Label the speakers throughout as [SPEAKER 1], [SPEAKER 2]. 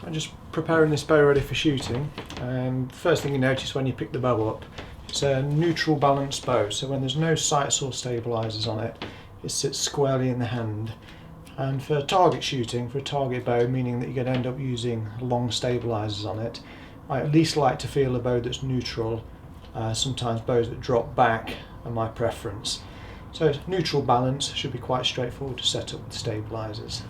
[SPEAKER 1] I'm just preparing this bow ready for shooting, and the first thing you notice when you pick the bow up, it's a neutral balanced bow, so when there's no sights or stabilisers on it, it sits squarely in the hand. And for target shooting, for a target bow, meaning that you're going to end up using long stabilisers on it, I at least like to feel a bow that's neutral. Sometimes bows that drop back are my preference. So neutral balance should be quite straightforward to set up with stabilisers.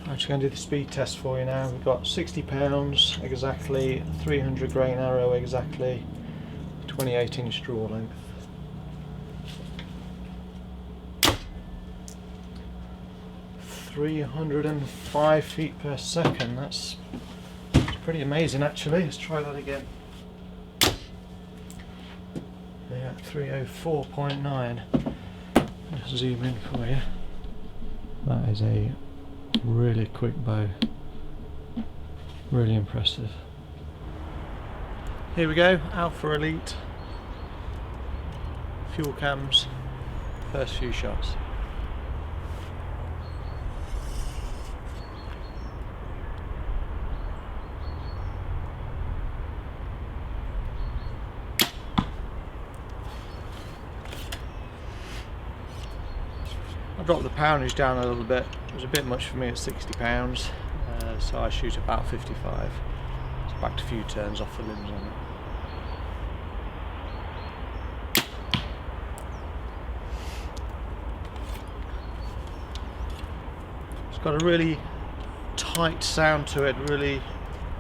[SPEAKER 1] I'm just going to do the speed test for you now. We've got 60 pounds exactly, 300 grain arrow exactly, 28-inch draw length. "305 feet per second, that's pretty amazing actually. Let's try that again. Yeah, 304.9. Just zoom in for you. That is a really quick bow. Really impressive. Here we go, Alpha Elite. Fuel cams, first few shots. I dropped the poundage down a little bit. It was a bit much for me at 60 pounds, so I shoot about 55. So backed a few turns off the limbs on it. It's got a really tight sound to it, really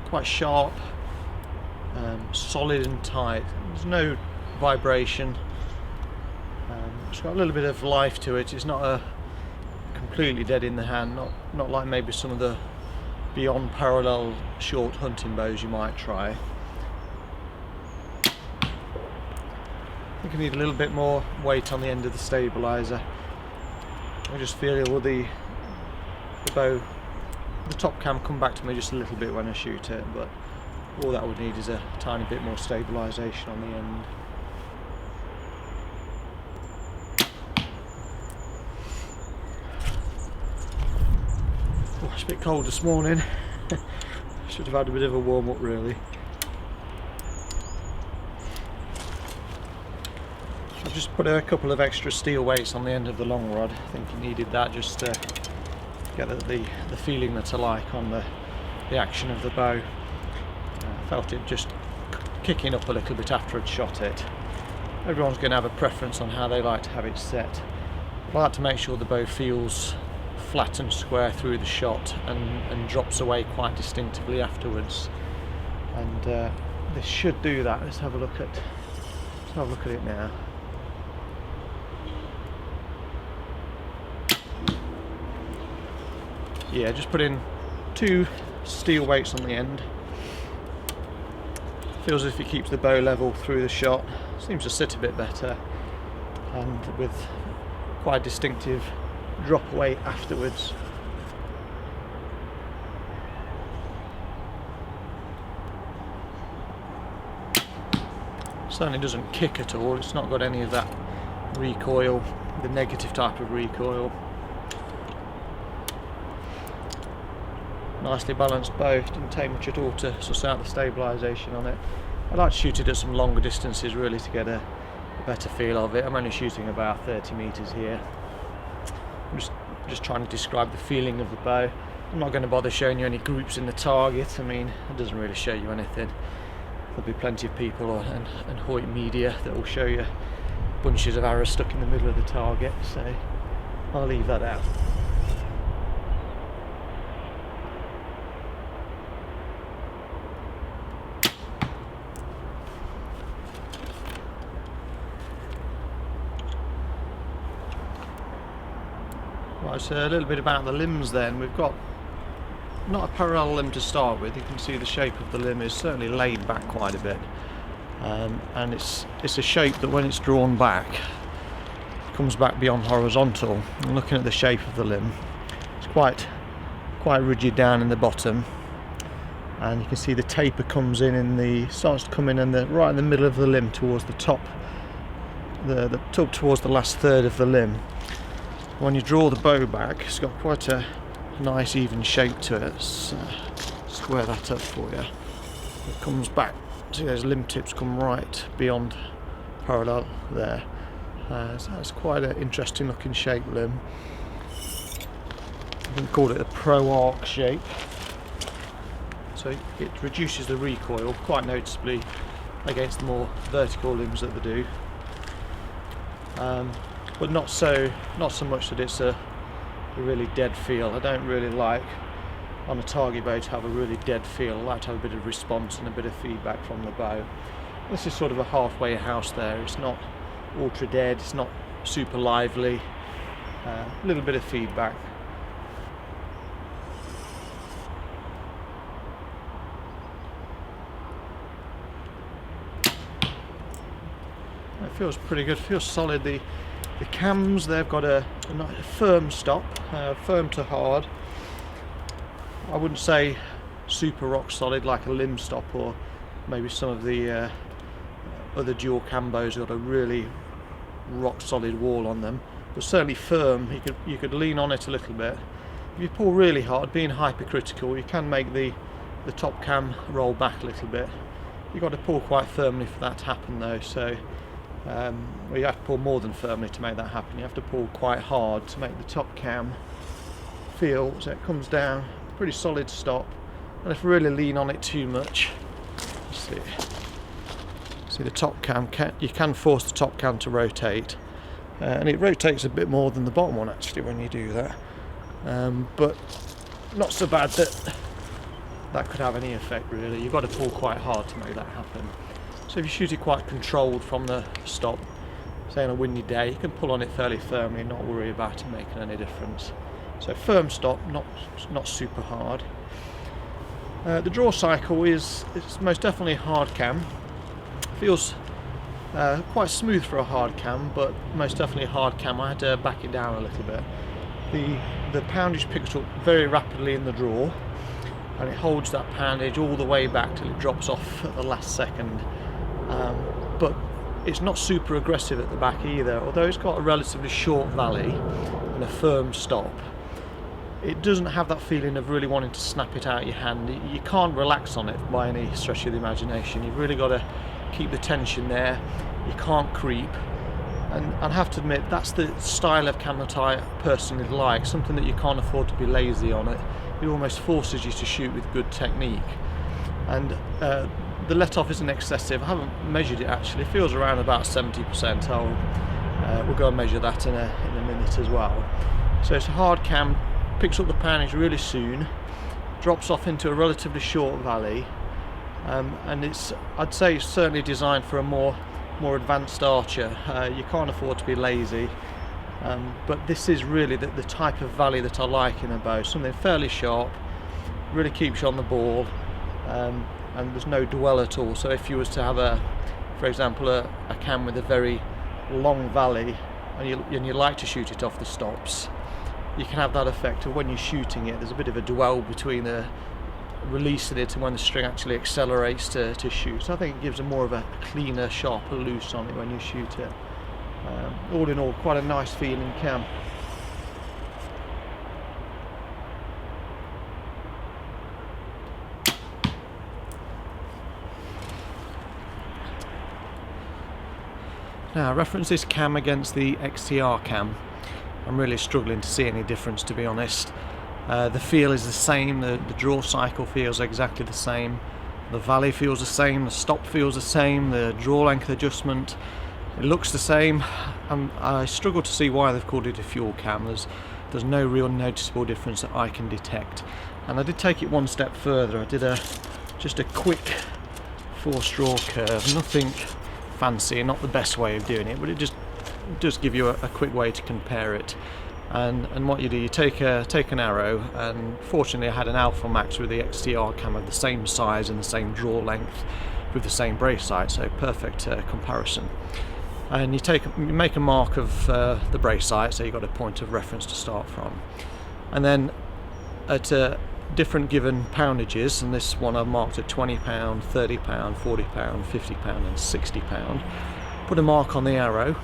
[SPEAKER 1] quite sharp, solid and tight. There's no vibration. It's got a little bit of life to it. It's not a completely dead in the hand, not like maybe some of the beyond parallel short hunting bows you might try. I think I need a little bit more weight on the end of the stabiliser. I just feel the bow, the top cam come back to me just a little bit when I shoot it, but all that would need is a tiny bit more stabilisation on the end. It's a bit cold this morning. Should have had a bit of a warm up really. I've just put a couple of extra steel weights on the end of the long rod. I think you needed that just to get the feeling that I like on the action of the bow. I felt it just kicking up a little bit after I'd shot it. Everyone's going to have a preference on how they like to have it set. I like to make sure the bow feels flat and square through the shot and drops away quite distinctively afterwards, and this should do that. Let's have a look at it now. Yeah, just put in 2 steel weights on the end. Feels as if it keeps the bow level through the shot. Seems to sit a bit better, and with quite distinctive drop away afterwards. Certainly doesn't kick at all. It's not got any of that recoil, the negative type of recoil. Nicely balanced bow. Didn't take much at all to suss out the stabilisation on it. I like to shoot it at some longer distances really to get a better feel of it. I'm only shooting about 30 metres here. I'm just trying to describe the feeling of the bow. I'm not going to bother showing you any groups in the target. I mean, it doesn't really show you anything. There'll be plenty of people and Hoyt media that will show you bunches of arrows stuck in the middle of the target, so I'll leave that out. Right, so a little bit about the limbs then. We've got not a parallel limb to start with. You can see the shape of the limb is certainly laid back quite a bit, and it's a shape that when it's drawn back comes back beyond horizontal. And looking at the shape of the limb, it's quite rigid down in the bottom, and you can see the taper comes starts to come in and right in the middle of the limb towards the top, towards the last third of the limb. When you draw the bow back, it's got quite a nice even shape to it. Let's square that up for you. It comes back, see those limb tips come right beyond parallel there. So that's quite an interesting looking shape limb. I can call it a pro arc shape. So it reduces the recoil quite noticeably against the more vertical limbs that they do. But not so much that it's a really dead feel. I don't really like on a target bow to have a really dead feel. I like to have a bit of response and a bit of feedback from the bow. This is sort of a halfway house there. It's not ultra dead, it's not super lively, a little bit of feedback. It feels pretty good, feels solid. The cams, they've got a nice firm stop, firm to hard. I wouldn't say super rock solid like a limb stop or maybe some of the other dual cam bows got a really rock solid wall on them, but certainly firm. You could lean on it a little bit. If you pull really hard, being hypercritical, you can make the top cam roll back a little bit. You've got to pull quite firmly for that to happen though, so well, you have to pull more than firmly to make that happen. You have to pull quite hard to make the top cam feel so it comes down. Pretty solid stop, and if you really lean on it too much, see the top cam, you can force the top cam to rotate, and it rotates a bit more than the bottom one actually when you do that, but not so bad that could have any effect really. You've got to pull quite hard to make that happen. So if you shoot it quite controlled from the stop, say on a windy day, you can pull on it fairly firmly and not worry about it making any difference. So firm stop, not super hard. The draw cycle is most definitely a hard cam. Feels quite smooth for a hard cam, but most definitely a hard cam. I had to back it down a little bit. The poundage picks up very rapidly in the draw, and it holds that poundage all the way back till it drops off at the last second. But it's not super aggressive at the back either, although it's got a relatively short valley and a firm stop. It doesn't have that feeling of really wanting to snap it out of your hand. You can't relax on it by any stretch of the imagination. You've really got to keep the tension there. You can't creep. And I have to admit, that's the style of cam that I personally like, something that you can't afford to be lazy on it. It almost forces you to shoot with good technique. And the let-off isn't excessive. I haven't measured it actually. It feels around about 70%. We'll go and measure that in a minute as well. So it's a hard cam, picks up the poundage really soon, drops off into a relatively short valley, and I'd say it's certainly designed for a more advanced archer. You can't afford to be lazy, but this is really the type of valley that I like in a bow. Something fairly sharp, really keeps you on the ball, and there's no dwell at all. So if you was to have for example a cam with a very long valley and you like to shoot it off the stops, you can have that effect of when you're shooting it, there's a bit of a dwell between the releasing it and when the string actually accelerates to shoot. So I think it gives a more of a cleaner, sharper loose on it when you shoot it. All in all, quite a nice feeling cam. Now, I reference this cam against the XTR cam. I'm really struggling to see any difference, to be honest. The feel is the same, the draw cycle feels exactly the same, the valley feels the same, the stop feels the same, the draw length adjustment, it looks the same, and I struggle to see why they've called it a fuel cam. There's no real noticeable difference that I can detect. And I did take it one step further. I did just a quick 4-straw curve, nothing fancy, not the best way of doing it, but it just does give you a quick way to compare it. And what you do, you take an arrow, and fortunately I had an Alpha Max with the XTR cam of the same size and the same draw length with the same brace sight, so perfect comparison. And you make a mark of the brace sight, so you've got a point of reference to start from. And then at different given poundages, and this one I've marked at £20, £30, £40, £50 and £60, put a mark on the arrow,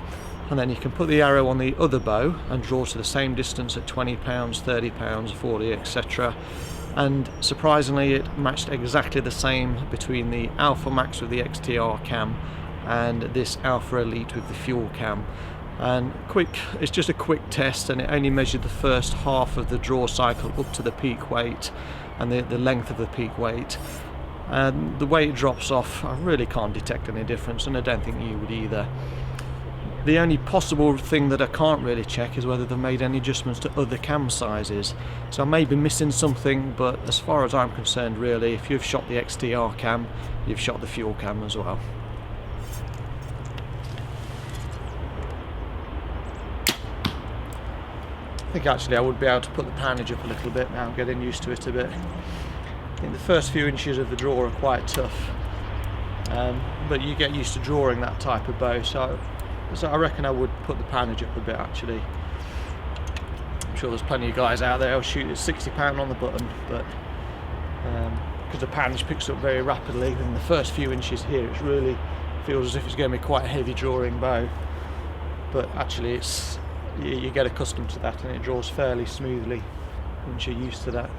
[SPEAKER 1] and then you can put the arrow on the other bow and draw to the same distance at 20 pounds, 30 pounds, 40, etc. And surprisingly it matched exactly the same between the Alpha Max with the XTR cam and this Alpha Elite with the fuel cam. And it's just a quick test, and it only measured the first half of the draw cycle up to the peak weight and the length of the peak weight. And the way it drops off, I really can't detect any difference, and I don't think you would either. The only possible thing that I can't really check is whether they've made any adjustments to other cam sizes. So I may be missing something, but as far as I'm concerned, really, if you've shot the XTR cam, you've shot the fuel cam as well. I think actually I would be able to put the poundage up a little bit now, getting used to it a bit. I think the first few inches of the draw are quite tough, but you get used to drawing that type of bow, so I reckon I would put the poundage up a bit actually. I'm sure there's plenty of guys out there who'll shoot at 60 pound on the button, but because the poundage picks up very rapidly in the first few inches here, it really feels as if it's going to be quite a heavy drawing bow, but actually you get accustomed to that and it draws fairly smoothly once you're used to that.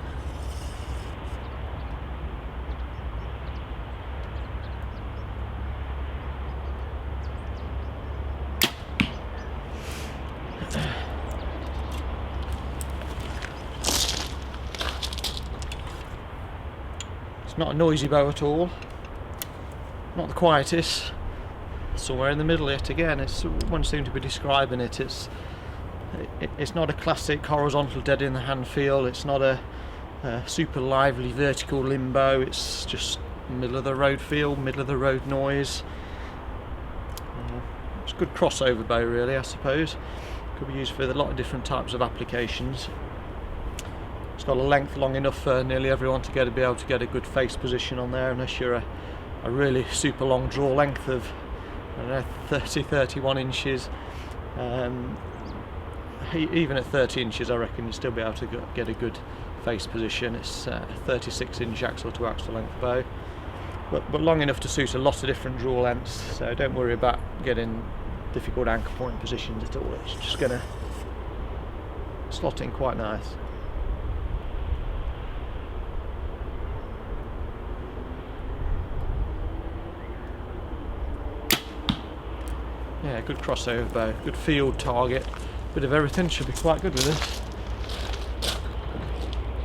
[SPEAKER 1] It's not a noisy bow at all, not the quietest, somewhere in the middle yet again. One seemed to be describing it. It's not a classic horizontal dead in the hand feel, it's not a super lively vertical limbo, it's just middle of the road feel, middle of the road noise. It's a good crossover bow really, I suppose. Could be used for a lot of different types of applications. It's got a length long enough for nearly everyone to be able to get a good face position on there, unless you're a really super long draw length of, I don't know, 30-31 inches. Even at 30 inches I reckon you'll still be able to get a good face position. It's a 36 inch axle to axle length bow, but long enough to suit a lot of different draw lengths, so don't worry about getting difficult anchor point positions at all. It's just going to slot in quite nice. Yeah, good crossover bow, good field target, bit of everything, should be quite good with this.